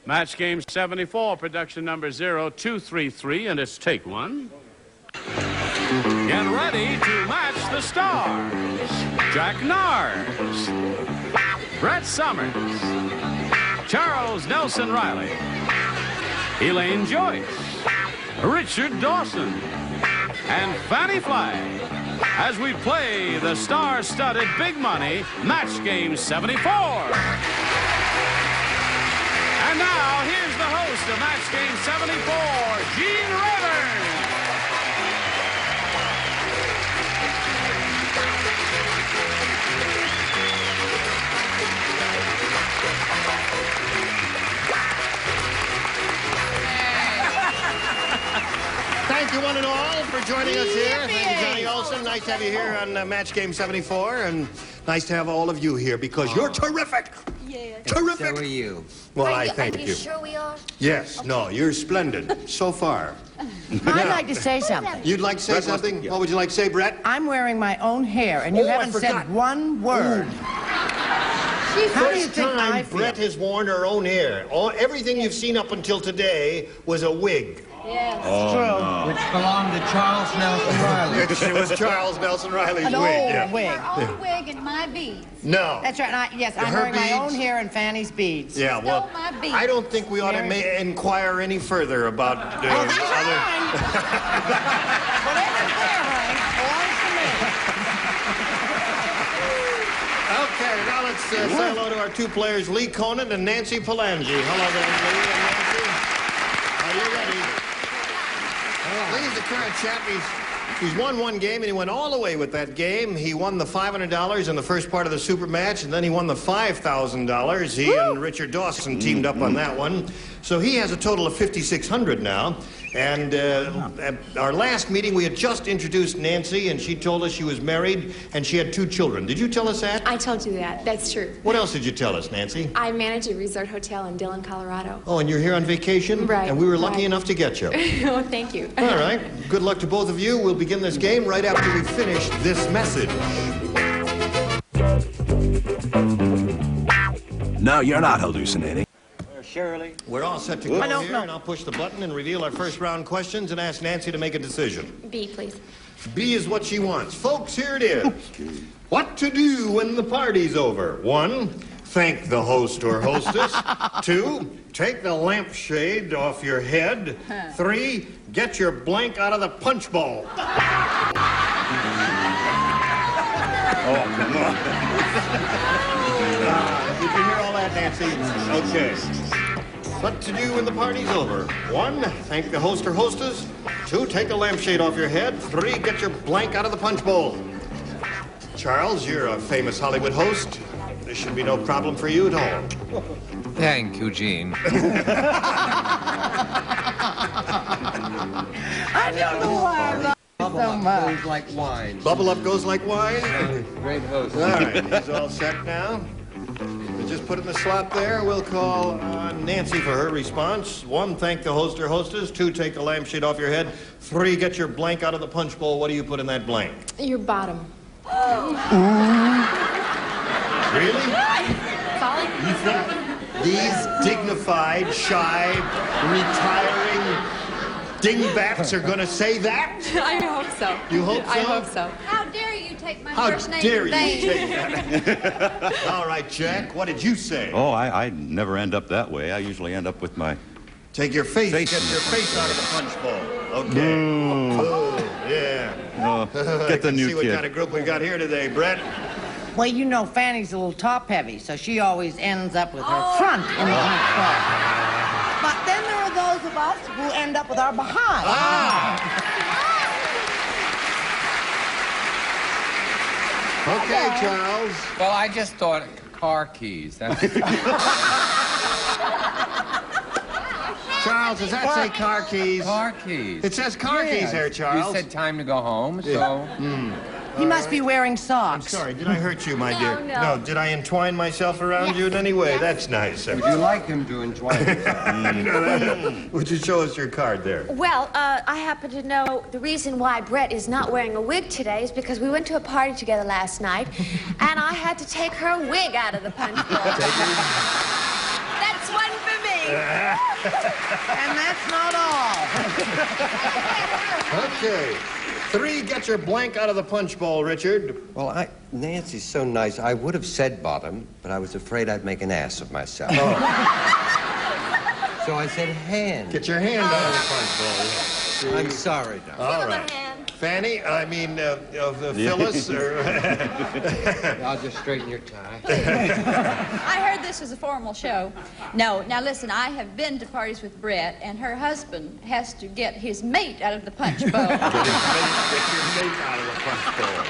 Match game 74, production number 0233, and it's take one. Get ready to match the stars. Jack Narz, Brett Summers, Charles Nelson Reilly, Elaine Joyce, Richard Dawson, and Fannie Flagg as we play the star-studded big money match game 74. And now, here's the host of Match Game 74, Gene Rayburn. Thank you, one and all, for joining us here. Thank you, Johnny Olson. Nice to have you here on Match Game 74, and nice to have all of you here because you're terrific. Yeah. Terrific. So are you. Well, I thank you. Are you sure we are? Yes. Okay. No, you're splendid so far. I'd like to say something. You'd like to say something? What would you like to say, Brett? I'm wearing my own hair, and you haven't said one word. How do you think I feel? Brett has worn her own hair. Everything you've seen up until today was a wig. Yes. It's true. No. Which belonged to Charles Nelson Reilly. It was Charles Nelson Reilly's An wig. old Yeah. wig. Our own wig and my beads. No. That's right. Yes, I'm Her wearing my own beads? hair and Fannie's beads. Yeah, well, Stole my beads. I don't think we ought to inquire any further about Oh, that's other... fine. Whatever's there, honey, belongs to me. Okay, now let's say hello to our two players, Lee Conant and Nancy Palangi. Hello there, Lee and Nancy. Are you ready? Lee's the current champ. He's won one game, and he went all the way with that game. He won the $500 in the first part of the super match, and then he won the $5,000. He and Richard Dawson teamed up on that one. So he has a total of $5,600 now. And at our last meeting, we had just introduced Nancy, and she told us she was married, and she had 2 children. Did you tell us that? I told you that. That's true. What else did you tell us, Nancy? I manage a resort hotel in Dillon, Colorado. Oh, and you're here on vacation? Right. And we were lucky right. enough to get you. Oh, thank you. All right. Good luck to both of you. We'll begin this game right after we finish this message. No, you're not hallucinating. Shirley. We're all set to go here, and I'll push the button and reveal our first round questions and ask Nancy to make a decision. B, please. B is what she wants. Folks, here it is. What to do when the party's over? 1, thank the host or hostess. 2, take the lampshade off your head. 3, get your blank out of the punch bowl. Oh, come on. Did you hear all that, Nancy? Okay. What to do when the party's over? 1, thank the host or hostess. 2, take the lampshade off your head. 3, get your blank out of the punch bowl. Charles, you're a famous Hollywood host. This should be no problem for you at all. Thank you, Gene. I don't know why I love you so much. Goes like wine. Bubble up goes like wine? Great host. All right, he's all set now. Just put it in the slot there. We'll call on Nancy for her response. 1, thank the host or hostess. 2, take the lampshade off your head. 3, get your blank out of the punch bowl. What do you put in that blank? Your bottom. Really? Solid? You think these dignified, shy, retiring dingbats are going to say that? I hope so. You hope so? I hope so. How dare you take my How first name dare in you vain? take that? All right, Jack, what did you say? Oh, I never end up that way. I usually end up with my... Take your face. Face. Get your face out of the punch bowl. Okay. Oh, yeah. Get the new See what kid. kind of group we got here today, Brett. Well, you know, Fannie's a little top-heavy, so she always ends up with her front in the punch bowl. But then there are those of us who end up with our behind. Okay, Charles. Well, I just thought car keys. That's... Charles, does that say car keys? car keys. It says car keys there, Charles. You said time to go home, so... He must be wearing socks. I'm sorry, did I hurt you, my dear? No. Did I entwine myself around you in any way? That's nice. Would you like him to enjoy it? Would you show us your card there? Well, I happen to know the reason why Brett is not wearing a wig today is because we went to a party together last night, and I had to take her wig out of the punch bowl. That's one for me. And that's not all. Okay. 3, get your blank out of the punch bowl, Richard. Well, Nancy's so nice. I would have said bottom, but I was afraid I'd make an ass of myself. Oh. So I said hand. Get your hand out of the punch bowl. I'm sorry, Doc. All right. Fanny, Phyllis, or... I'll just straighten your tie. I heard this was a formal show. No, now listen, I have been to parties with Brett, and her husband has to get his mate out of the punch bowl. Get your mate out of the punch bowl.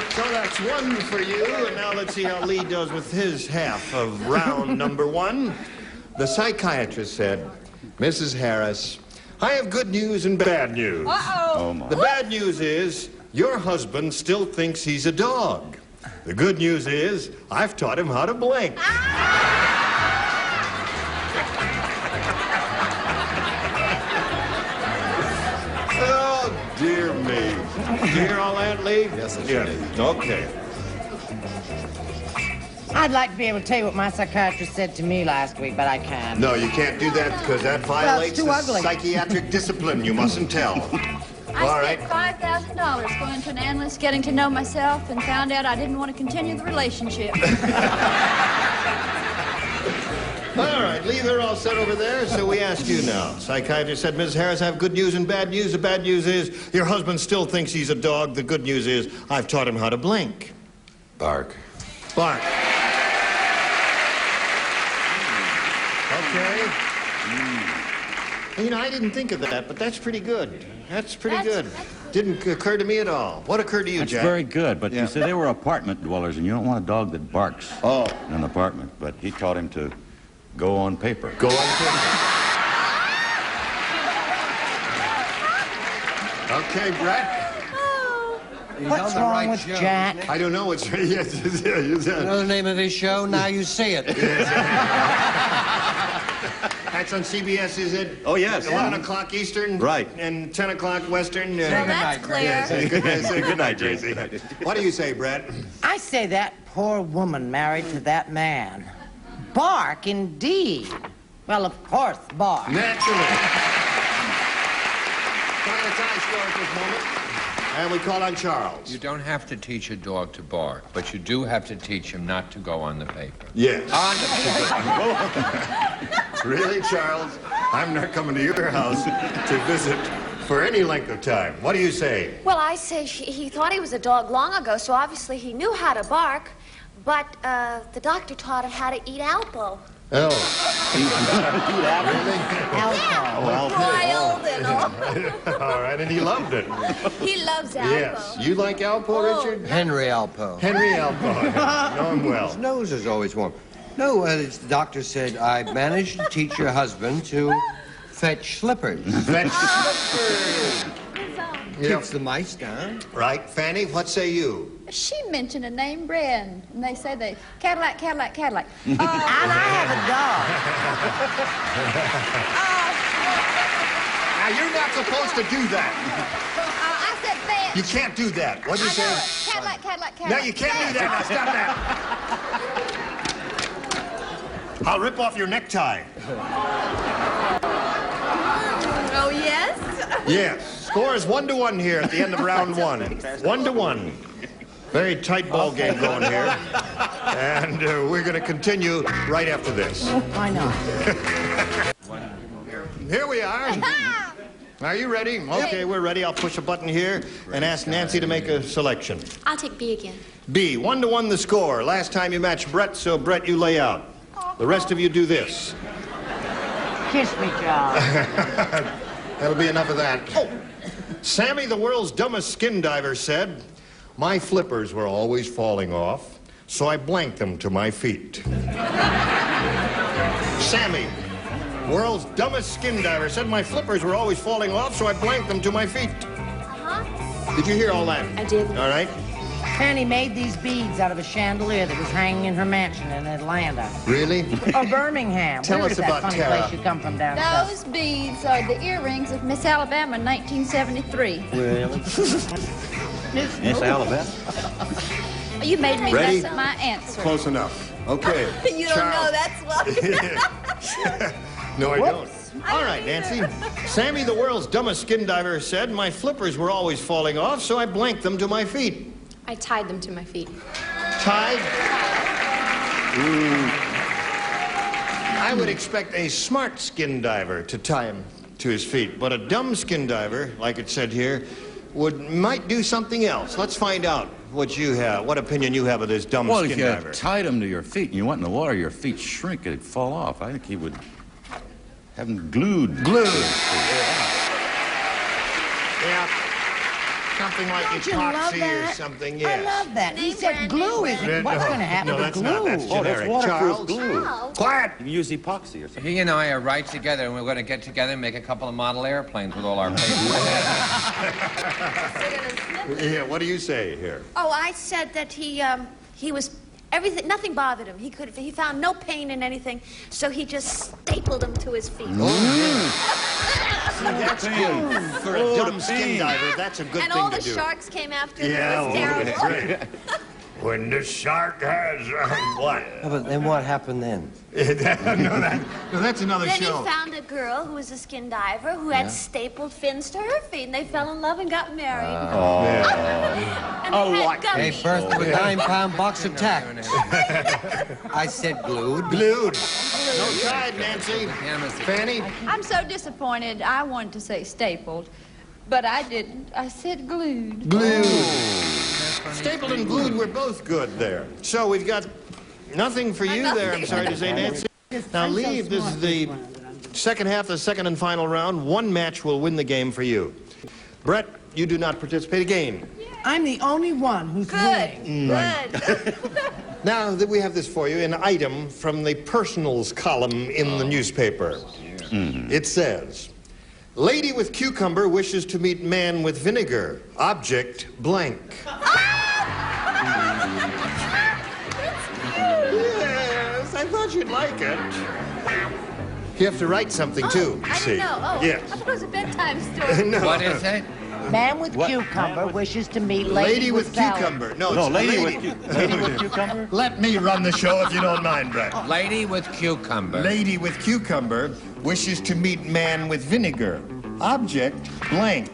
So that's 1 for you, and now let's see how Lee does with his half of round number 1. The psychiatrist said, Mrs. Harris, I have good news and bad news. Uh-oh. Oh, my. The bad news is your husband still thinks he's a dog. The good news is I've taught him how to blink. Oh, dear me. Did you hear all that, Lee? Yes, I sure did. Okay. I'd like to be able to tell you what my psychiatrist said to me last week, but I can't. No, you can't do that because that violates too the ugly. psychiatric discipline. You mustn't tell. I spent $5,000 going to an analyst, getting to know myself, and found out I didn't want to continue the relationship. All right, Lee, they're all set over there, so we ask you now. Psychiatrist said, Ms. Harris, I have good news and bad news. The bad news is your husband still thinks he's a dog. The good news is I've taught him how to blink. Bark. Bark. Okay. You know, I didn't think of that, but that's pretty good. That's pretty good. Didn't occur to me at all. What occurred to you, That's Jack? very good, but you said they were apartment dwellers, and you don't want a dog that barks in an apartment. But he taught him to go on paper. Go on paper. Okay, Brett. What's wrong with Jack? I don't know. It's Another name of his show, Now You See It. That's on CBS, is it? Oh, yes. 11 o'clock Eastern. Right. And 10 o'clock Western. Well, that's clear. Good night, Jason. What do you say, Brett? I say that poor woman married to that man. Bark, indeed. Well, of course, bark. Naturally. Time the tie score at this moment. And we call on Charles. You don't have to teach a dog to bark, but you do have to teach him not to go on the paper. Yes. Really, Charles? I'm not coming to your house to visit for any length of time. What do you say? Well, I say he thought he was a dog long ago, so obviously he knew how to bark. But the doctor taught him how to eat Alpo. Oh. Boiled and all. All right, and he loved it. He loves Alpo. Yes. You like Alpo, Richard? Henry Alpo. Henry Alpo. Know him well. His nose is always warm. No, the doctor said, I managed to teach your husband to fetch slippers. Fetch slippers. Keeps the mice down. Right. Fanny, what say you? She mentioned a name brand, and they say they Cadillac, Cadillac, Cadillac. And I have a dog. Now, you're not supposed to do that. I said fetch. You can't do that. What'd you I say? know it. Cadillac, Cadillac, Cadillac. No, you can't do that. Now, stop that. I'll rip off your necktie. Oh, yes? Yes. Score is 1-1 here at the end of round 1. 1-1. Very tight ball game going here. And we're going to continue right after this. Why not? Here we are. Are you ready? Okay, we're ready. I'll push a button here and ask Nancy to make a selection. I'll take B again. B, 1-1 the score. Last time you matched Brett, so Brett, you lay out. The rest of you do this. Kiss me, Charles. That'll be enough of that. Oh, Sammy, the world's dumbest skin diver, said, my flippers were always falling off, so I blanked them to my feet. Sammy, world's dumbest skin diver, said my flippers were always falling off, so I blanked them to my feet. Uh-huh. Did you hear all that? I did. All right. Fannie made these beads out of a chandelier that was hanging in her mansion in Atlanta. Really? Or Birmingham. Tell Where us is that about funny Tara. place you come from down south? Those beads are the earrings of Miss Alabama in 1973. Really? Miss Alabama? You made me Ready? mess up my answer. Close enough. Okay. You don't know, that's why. No, I don't. All right, Nancy. Sammy, the world's dumbest skin diver, said, my flippers were always falling off, so I blanked them to my feet. I tied them to my feet. Tied? I would expect a smart skin diver to tie him to his feet, but a dumb skin diver, like it said here, might do something else. Let's find out what you have, what opinion you have of this dumb Well, skin if you diver. tied them to your feet and you went in the water, your feet shrink, it'd fall off. I think he would have them glued. Glued. Yeah. Something like Don't you love epoxy or that? something, yes. I love that. He said glue isn't. What's going to happen to glue? No, that's generic. Charles? glue. Quiet! You can use epoxy or something. He and I are right together, and we're going to get together and make a couple of model airplanes with all our papers. Yeah, what do you say here? Oh, I said that he was everything. Nothing bothered him. He found no pain in anything, so he just stapled them to his feet. That's good. For a dumb skin diver, that's a good And thing all to the do. sharks came after him. Yeah, It was well, terrible. that's right. When the shark has what? Yeah, but then what happened then? No, that's another Then show. he found a girl who was a skin diver who had stapled fins to her feet, and they fell in love and got married. And they had Gave gummies. birth to a 9-pound box of tacks. I said glued. Glued. No tried, Nancy. Fannie? I'm so disappointed. I wanted to say stapled, but I didn't. I said glued. Glued. Stapled and glued, we're both good there. So we've got nothing for you there, I'm sorry to say, Nancy. Now, Lee, this is the second half, the second and final round. One match will win the game for you. Brett, you do not participate again. I'm the only one who's winning. Good. Now, we have this for you, an item from the personals column in the newspaper. It says, lady with cucumber wishes to meet man with vinegar. Object blank. Yes, I thought you'd like it. You have to write something, too, I see. didn't know. Oh, Yes. I thought it was a bedtime story. No. What is it? Man with cucumber wishes to meet lady with salad. cucumber. No, No, it's lady lady. with cucumber? Let me run the show if you don't mind, Brett. Lady with cucumber. Lady with cucumber wishes to meet man with vinegar. Object blank.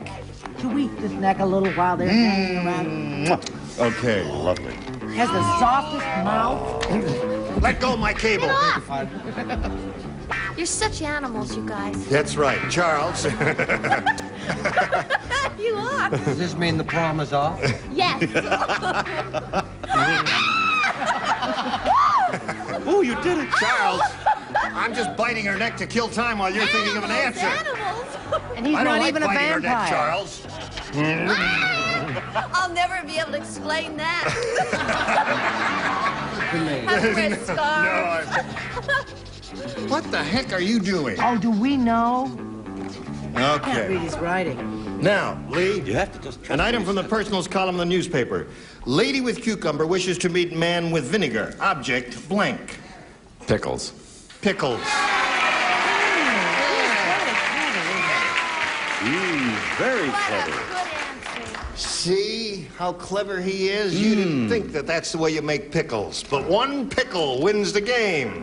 Tweak this neck a little while they're hanging around. Okay. Lovely. Has the softest mouth. Let go of my cable. You're such animals, you guys. That's right. Charles. You are. Does this mean the prom is off? Yes. Oh, you did it, Charles. I'm just biting her neck to kill time while you're thinking of an answer. Animals. And he's I don't not like even a biting her neck, vampire. Charles. I'll never be able to explain that. Have a red scar. What the heck are you doing? Oh, do we know? Can't read Okay. his writing. Now, Lee, You have to just an item from the personals column in the newspaper. Lady with cucumber wishes to meet man with vinegar. Object blank. Pickles. Pickles. Very What a clever. good answer. See how clever he is? You didn't think that that's the way you make pickles. But one pickle wins the game.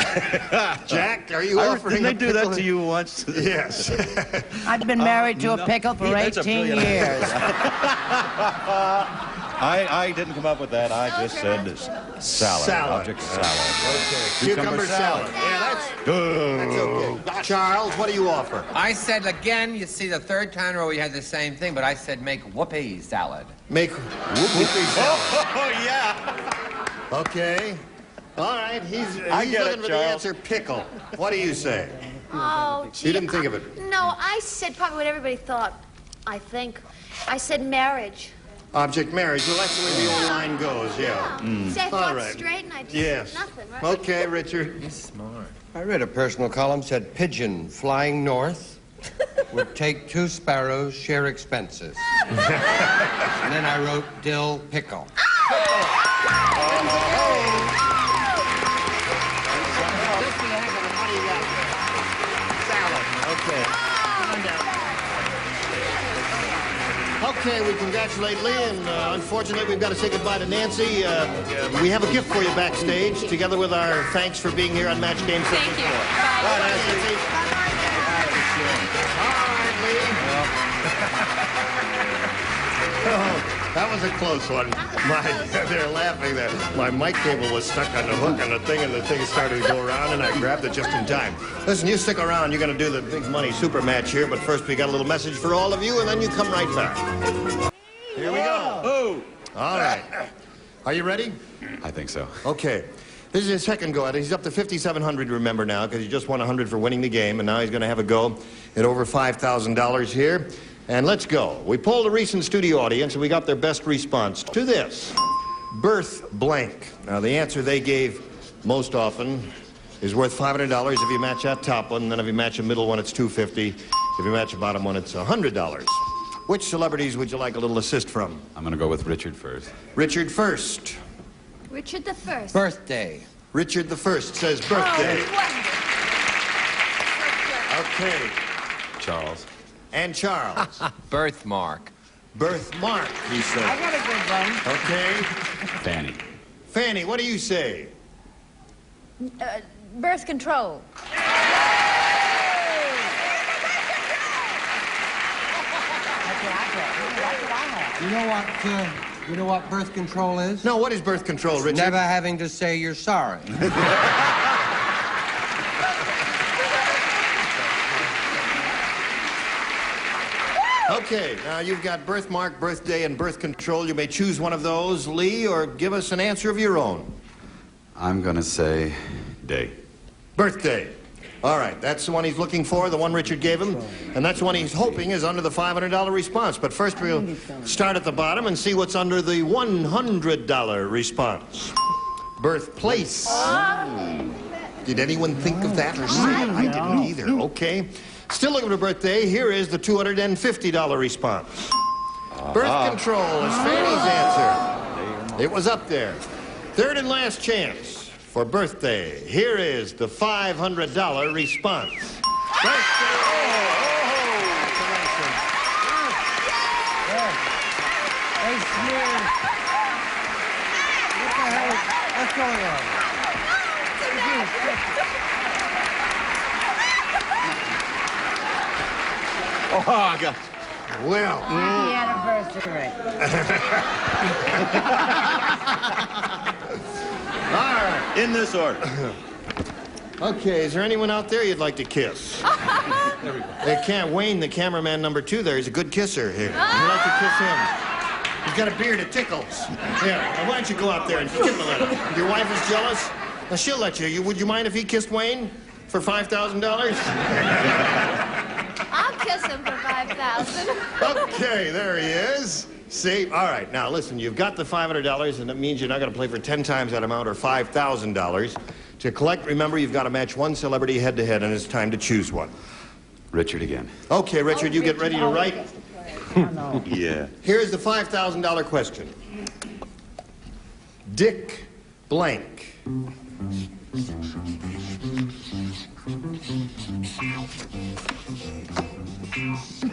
Jack, are you offering Didn't they a do pickle? that to you once? Yes. I've been married to a pickle for That's a 18 brilliant years. I didn't come up with that. I just said this. Salad. Salad. Object salad. Cucumber salad. Yeah, that's okay. Charles, what do you offer? I said again, you see the third time where we had the same thing, but I said make whoopee salad. Make whoopie salad. Oh, yeah. Okay. All right. He's I get looking it, for the Charles. answer pickle. What do you say? Oh, gee. You didn't think of it. No, I said probably what everybody thought. I think. I said marriage. Object marriage. Well, that's the way the old line goes, yeah. See, I All thought right. straight and I just Yes. nothing, right? Okay, Richard. He's smart. I read a personal column said pigeon flying north would take 2 sparrows, share expenses. And then I wrote dill pickle. Okay, we congratulate Lee, and unfortunately, we've got to say goodbye to Nancy. We have a gift for you backstage, together with our thanks for being here on Match Game 74. Thank you. Bye. Bye, Nancy. was a close one. They're laughing there. My mic cable was stuck on the hook on the thing, and the thing started to go around, and I grabbed it just in time. Listen, you stick around. You're going to do the big money super match here, but first we got a little message for all of you, and then you come right back. Here we go. Oh! All right. Are you ready? I think so. Okay. This is his second go at it. He's up to 5,700, remember now, because he just won 100 for winning the game, and now he's going to have a go at over $5,000 here. And let's go. We polled a recent studio audience, and we got their best response to this. Birth blank. Now, the answer they gave most often is worth $500 if you match that top one, and then if you match a middle one, it's $250. If you match a bottom one, it's $100. Which celebrities would you like a little assist from? I'm going to go with Richard first. Richard first. Richard the First. Birthday. Richard the First says birthday. Okay. Charles. And Charles. Birthmark. Birthmark, he I said. got a good one. Okay. Fannie. Fannie, what do you say? Birth control. You know what birth control is? No, what is birth control, Richard? Never having to say you're sorry. Okay, now you've got birthmark, birthday, and birth control. You may choose one of those, Lee, or give us an answer of your own. I'm going to say day. Birthday. All right, that's the one he's looking for, the one Richard gave him, and that's the one he's hoping is under the $500 response. But first we'll start at the bottom and see what's under the $100 response. Birthplace. Did anyone think of that or say it? I didn't either. Okay. Still looking for birthday. Here is the $250 response. Birth control is Fannie's answer. It was up there. Third and last chance for birthday. Here is the $500 response. Birthday. Hey, Smear. What the hell? What's going on? Oh, I got... Well. Happy anniversary. All right. In this order. Okay, is there anyone out there you'd like to kiss? They can't. Wayne, the cameraman number 2 there, he's a good kisser here. Would you like to kiss him? He's got a beard that tickles. Yeah, now why don't you go out there and give him a little? Your wife is jealous? Now, she'll let you. Would you mind if he kissed Wayne for $5,000? I'll kiss him for $5,000. Okay, there he is. See? All right, now listen, you've got the $500, and that means you're not going to play for 10 times that amount or $5,000. To collect, remember, you've got to match one celebrity head-to-head, and it's time to choose one. Richard again. Okay, Richard, you get ready to write. Yeah. Here's the $5,000 question. Dick blank.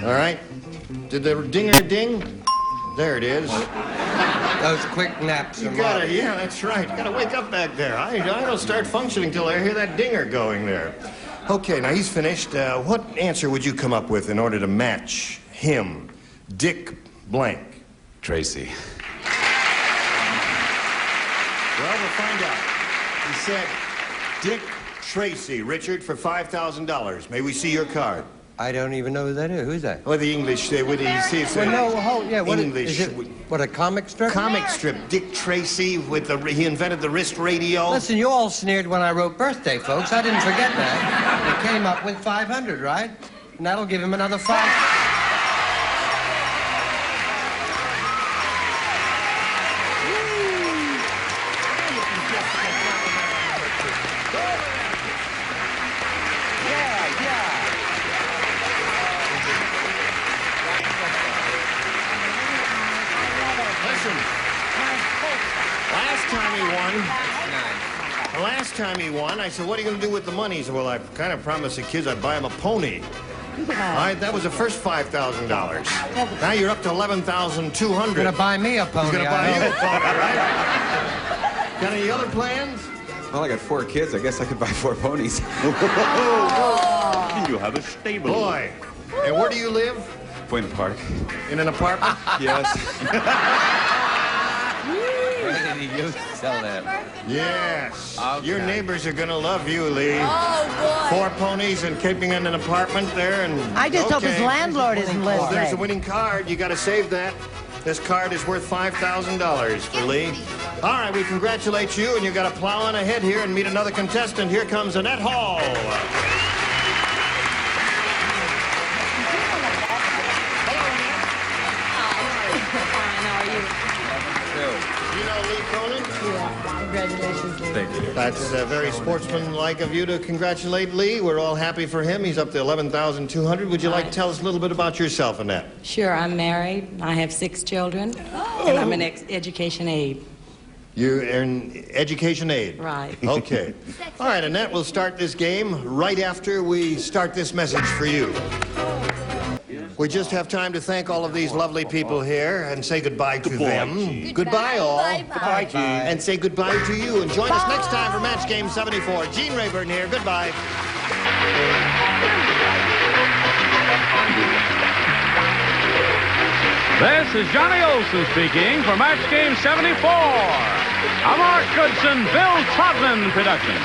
All right. Did the dinger ding? There it is. Those quick naps. You got it. Yeah, that's right. You got to wake up back there. I don't start functioning till I hear that dinger going there. Okay, now he's finished. What answer would you come up with in order to match him? Dick blank. Tracy. Well, we'll find out. He said Dick Tracy. Richard, for $5,000. May we see your card? I don't even know who that is. Who's that? Well, the English, what do you see? Well, no, yeah, what English. is it? What, a comic strip? Comic strip. Dick Tracy with he invented the wrist radio. Listen, you all sneered when I wrote birthday, folks. I didn't forget that. It came up with 500, right? And that'll give him another 5. Last time he won, I said, what are you going to do with the money? He said, well, I kind of promised the kids I'd buy them a pony. All right, that was the first $5,000. Now you're up to $11,200. You're going to buy me a pony. He's going to buy you a pony, right? Got any other plans? Well, I got 4 kids. I guess I could buy 4 ponies. You have a stable. Boy. And where do you live? Point Park. In an apartment? Yes. Lady, you tell them. Yes. Okay. Your neighbors are going to love you, Lee. Oh, boy. 4 ponies and keeping in an apartment there. And I just hope his landlord isn't Well, there's a listening. winning card. You got to save that. This card is worth $5,000 for Lee. All right, we congratulate you, and you got to plow on ahead here and meet another contestant. Here comes Annette Hall. You know Lee Cronin? Congratulations, Lee. Thank you. That's very sportsmanlike of you to congratulate Lee. We're all happy for him. He's up to 11,200. Would you like to tell us a little bit about yourself, Annette? Sure, I'm married. I have 6 children, and I'm an education aide. You're in education aid. Right. Okay. All right, Annette, we'll start this game right after we start this message for you. We just have time to thank all of these lovely people here and say goodbye to them. Goodbye, all. Goodbye, Gene. And say goodbye to you. And join us next time for Match Game 74. Gene Rayburn here. Goodbye. This is Johnny Olson speaking for Match Game 74. A Mark Goodson, Bill Todman production.